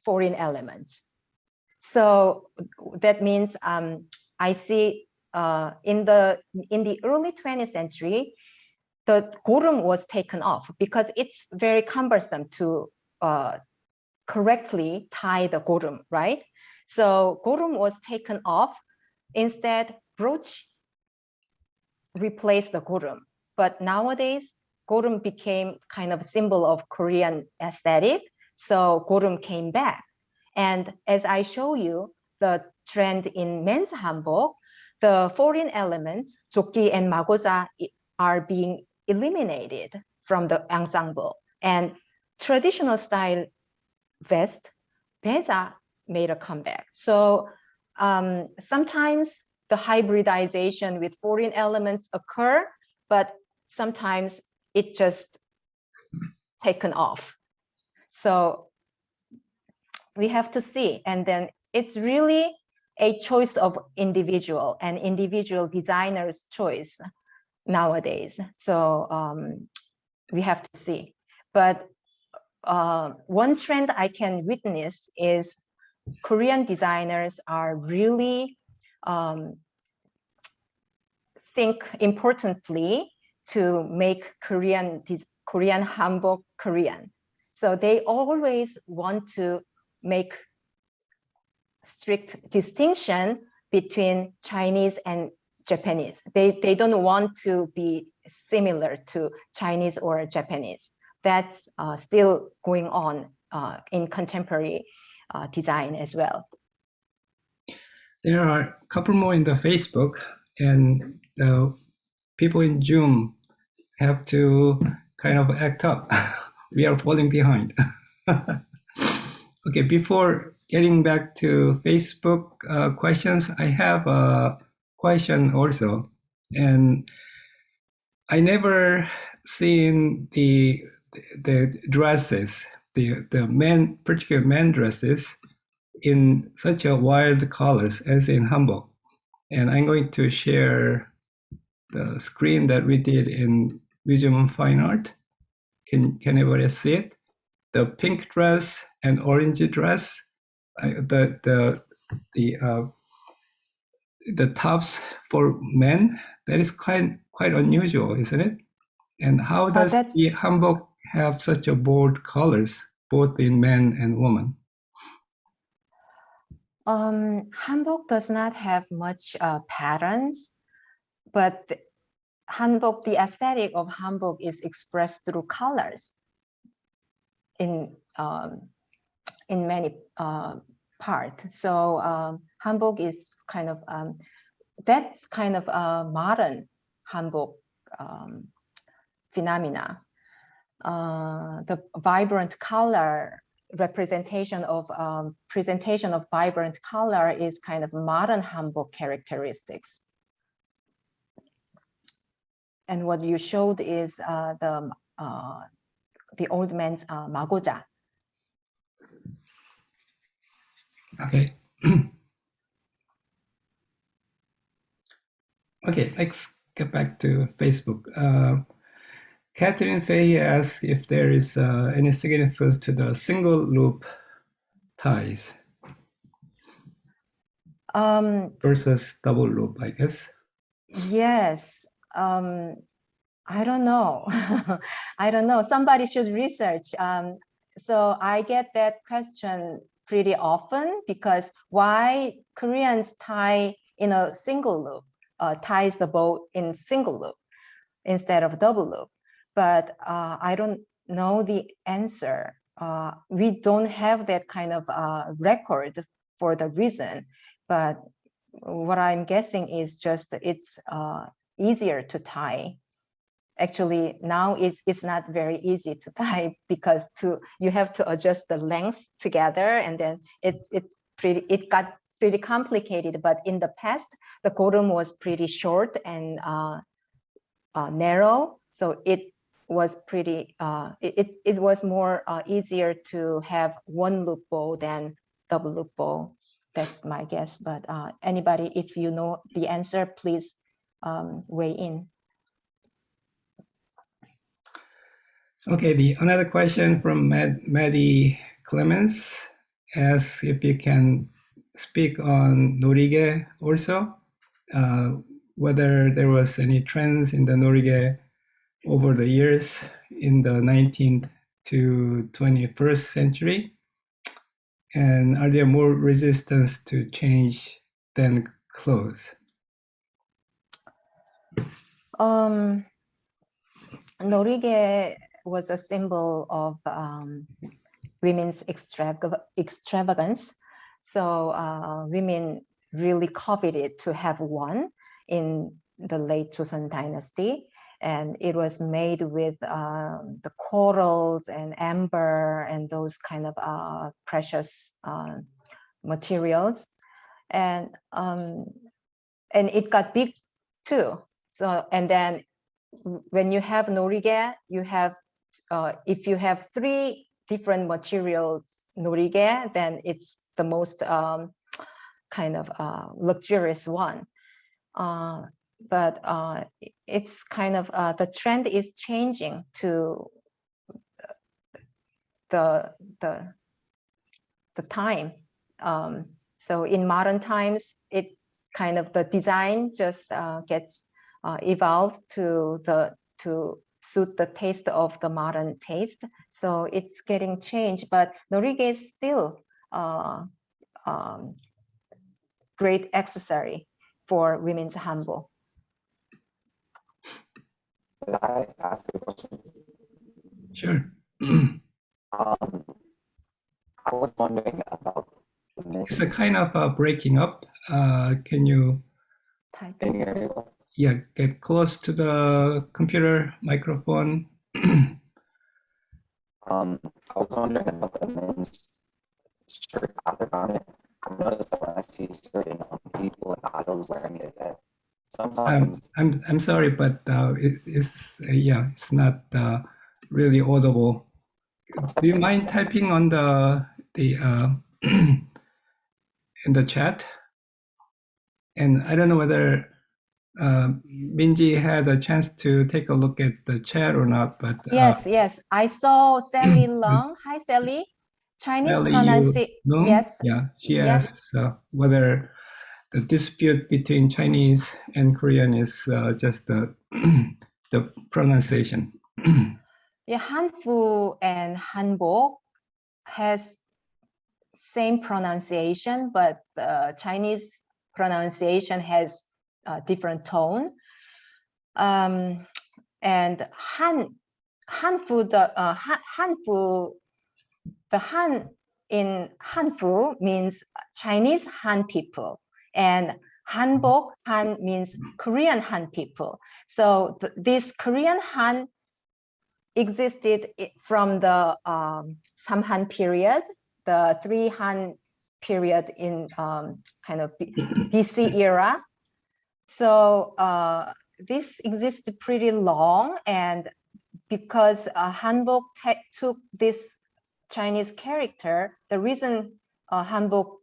foreign elements. So that means I see in the early 20th century, the gorum was taken off because it's very cumbersome to correctly tie the gorum, right? So gorum was taken off. Instead, brooch replaced the gorum. But nowadays, gorum became kind of symbol of Korean aesthetic. So gorum came back. And as I show you, the trend in men's hanbok, the foreign elements, 조끼 and magoza, are being eliminated from the ensemble. And traditional style vest, 배자, made a comeback. So sometimes the hybridization with foreign elements occur, but sometimes it just taken off. So we have to see, and then it's really a choice of individual and individual designer's choice nowadays. So we have to see. But one trend I can witness is Korean designers are really think importantly to make Korean hanbok Korean. So they always want to make strict distinction between Chinese and Japanese. They don't want to be similar to Chinese or Japanese. That's still going on in contemporary design as well. There are a couple more in the Facebook, and the people in Zoom have to kind of act up. We are falling behind. Okay, before getting back to Facebook questions, I have a question also. And I never seen the dresses, the men, particular men dresses, in such a wild colors as in hanbok. And I'm going to share the screen that we did in Museum of Fine Art. Can everybody see it? The pink dress and orange dress, the tops for men, that is quite unusual, isn't it? And how does the hanbok have such a bold colors, both in men and woman? Hanbok does not have much patterns, but hanbok, the aesthetic of hanbok is expressed through colors in many parts. So hanbok is kind of that's kind of a modern hanbok phenomena. The vibrant color representation of presentation of vibrant color is kind of modern hanbok characteristics. And what you showed is the old man's magoja. Okay. Okay, let's get back to Facebook. Catherine Fay asks if there is any significance to the single loop ties versus double loop, I guess. Yes. I don't know. I don't know. Somebody should research. So I get that question pretty often, because why Koreans tie in a single loop, ties the bow in single loop instead of double loop. But I don't know the answer. We don't have that kind of record for the reason. But what I'm guessing is just it's easier to tie. Actually, now it's not very easy to tie, because you have to adjust the length together, and then it got pretty complicated. But in the past, the gorum was pretty short, and narrow, so it was pretty. It was more easier to have one loop bow than double loop bow. That's my guess. But anybody, if you know the answer, please weigh in. Okay, another question from Maddie Clemens asks if you can speak on norige also, whether there was any trends in the norige over the years in the 19th to 21st century, and are there more resistance to change than clothes? Norige was a symbol of women's extravagance. So women really coveted to have one in the late Joseon dynasty. And it was made with the corals and amber and those kind of precious materials. And it got big too. So, and then when you have norige, you have, if you have 3 different materials norige, then it's the most kind of luxurious one. But it's kind of, the trend is changing to the time. So in modern times, it kind of, the design just gets evolved to suit the taste of the modern taste. So it's getting changed, but norige is still great accessory for women's hanbok. Could I ask a question? Sure. I was wondering about the myths. It's a kind of breaking up. Can you Can you hear me well? get close to the computer microphone? I was wondering about the men's shirt pattern on it. I've noticed that when I see certain people and idols wearing it, that sometimes I'm sorry, but it's not really audible. Do you mind typing on the in the chat? And I don't know whether Minji had a chance to take a look at the chat or not, but Yes, I saw Sally Long. Hi, Sally. Chinese pronunciation. Yes. Yeah, she Yes. asks whether the dispute between Chinese and Korean is just the pronunciation. Yeah, hanfu and hanbok has same pronunciation, but the Chinese pronunciation has a different tone. And hanfu, the Han in hanfu means Chinese Han people, and hanbok, Han means Korean Han people. So this Korean Han existed from the Samhan period, the 3 Han period in kind of BC era. So this existed pretty long, and because hanbok took this Chinese character, the reason hanbok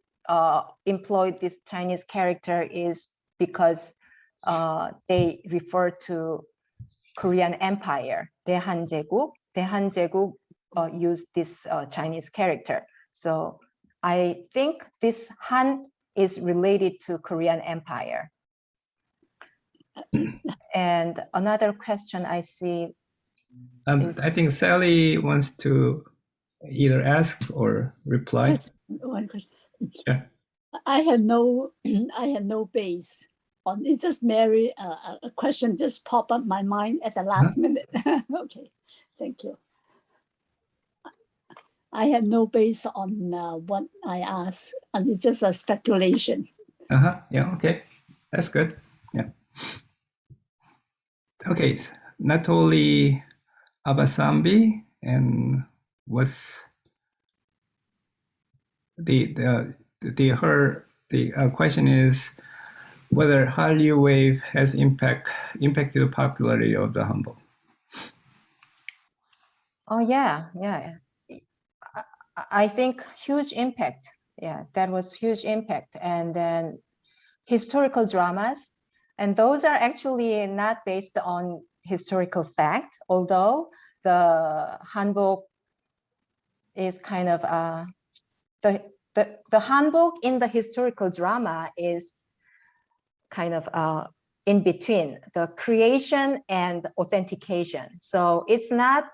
employed this Chinese character is because they refer to Korean Empire, 대한제국. 대한제국 used this Chinese character. So I think this Han is related to Korean Empire. And another question I see is, I think Sally wants to either ask or reply. Just one question. Yeah. I had no base on it. Just Mary, a question just popped up my mind at the last minute. Okay, thank you. I had no base on what I asked. It's just a speculation. Yeah. Okay. That's good. Yeah. Okay. Natoli Abasambi, and what's the question is, whether Hallyu wave has impacted the popularity of the hanbok. Oh yeah, yeah. I think huge impact. Yeah, that was huge impact. And then historical dramas, and those are actually not based on historical fact, although the hanbok is kind of the hanbok in the historical drama is kind of in between the creation and authentication. So it's not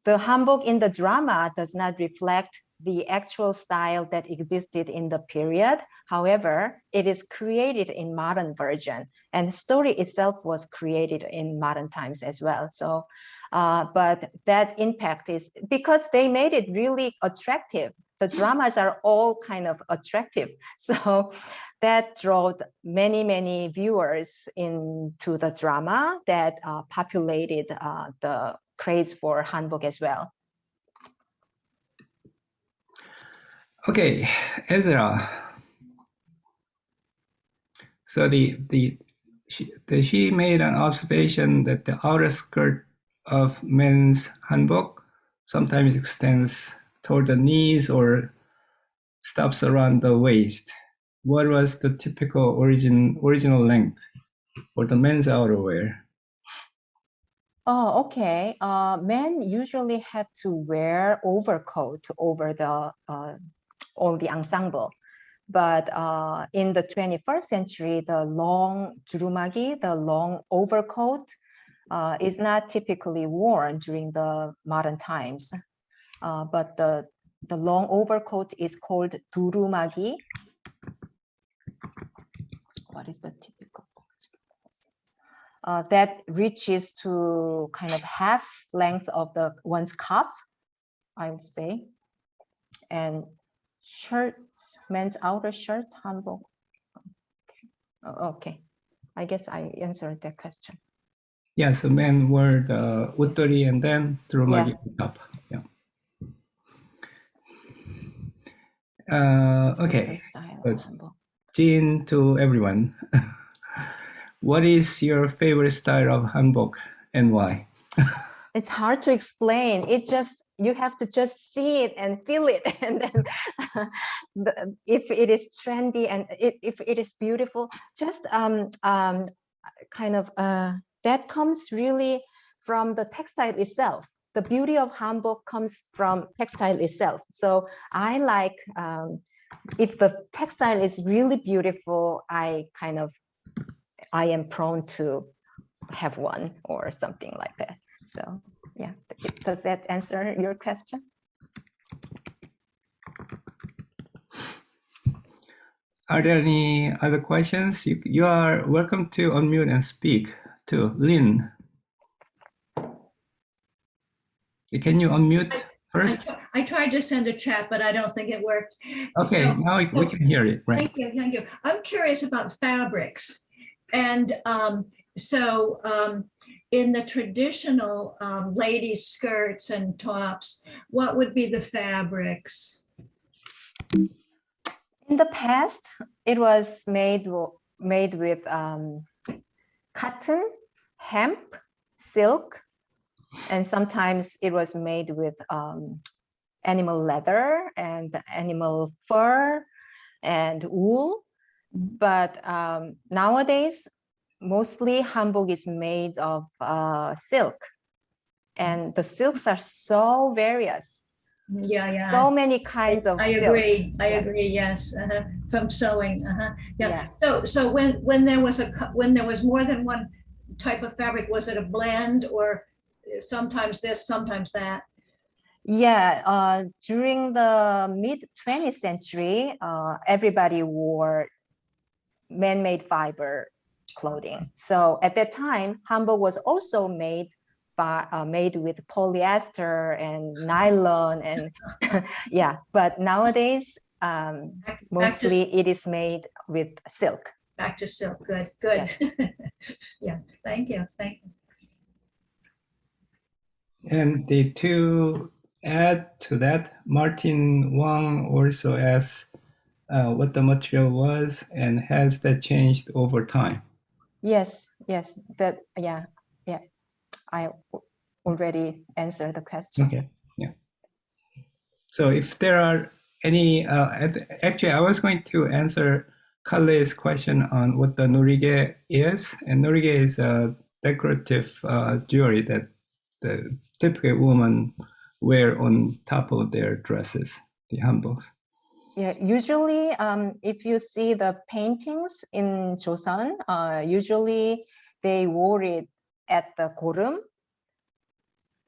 the hanbok in the drama does not reflect the actual style that existed in the period. However, it is created in modern version, and the story itself was created in modern times as well. So, but that impact is because they made it really attractive. The dramas are all kind of attractive. So that drew many viewers into the drama that populated the craze for hanbok as well. Okay, Ezra. So she made an observation that the outer skirt of men's hanbok sometimes extends toward the knees or stops around the waist. What was the typical original length for the men's outerwear? Oh, okay. Men usually had to wear overcoat over the all the ensemble, but in the 21st century, the long jurumagi, the long overcoat, is not typically worn during the modern times. But the long overcoat is called durumagi. What is the typical? That reaches to kind of half length of the one's cuff, I would say. And shirts, men's outer shirt, hanbok. Okay, I guess I answered that question. Yeah, so men wore the uttori and then durumagi on top. Yeah. Okay. Style So, of hanbok. Jin, to everyone, what is your favorite style of hanbok and why? It's hard to explain. It just, you have to just see it and feel it. And then if it is trendy and if it is beautiful, just kind of that comes really from the textile itself. The beauty of hanbok comes from textile itself. So I like, if the textile is really beautiful, I am prone to have one or something like that. So yeah, does that answer your question? Are there any other questions? You are welcome to unmute and speak too. Lynn, can you unmute first? I tried to send a chat, but I don't think it worked. Okay, So- now we can hear it, right? Thank you. I'm curious about fabrics. And in the traditional ladies' skirts and tops, what would be the fabrics? In the past, it was made with cotton, hemp, silk, and sometimes it was made with animal leather and animal fur and wool. But nowadays, mostly hanbok is made of silk, and the silks are so various. Yeah. So many kinds of I silk. agree. I Yeah. agree. Yes, from sewing. Yeah. Yeah. So when there was more than one type of fabric, was it a blend or sometimes this, sometimes that? Yeah, during the mid 20th century, everybody wore man-made fiber clothing. So at that time, hanbok was also made with polyester and nylon and yeah. But nowadays, mostly it is made with silk. Back to silk. Good. Yes. Yeah. Thank you. And to add to that, Martin Wang also asks, what the material was, and has that changed over time? Yes, yes, that, yeah, I already answered the question. Okay, yeah. So if there are any, actually, I was going to answer Kale's question on what the norige is, and norige is a decorative jewelry that the typical woman wear on top of their dresses, the hanboks. Yeah, usually, if you see the paintings in Joseon, usually they wore it at the gorum,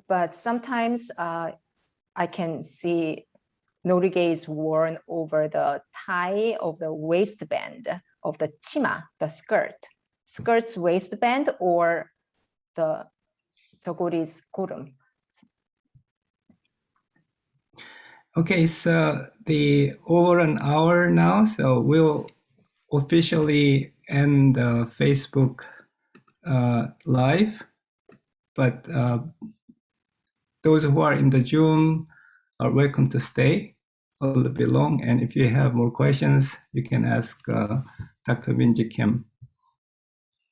but sometimes I can see norige is worn over the tie of the waistband of the chima, the skirt's waistband, or the jogori's gorum. Okay, so the over an hour now, so we'll officially end Facebook live, but those who are in the Zoom are welcome to stay a little bit long. And if you have more questions, you can ask Dr. Minji Kim.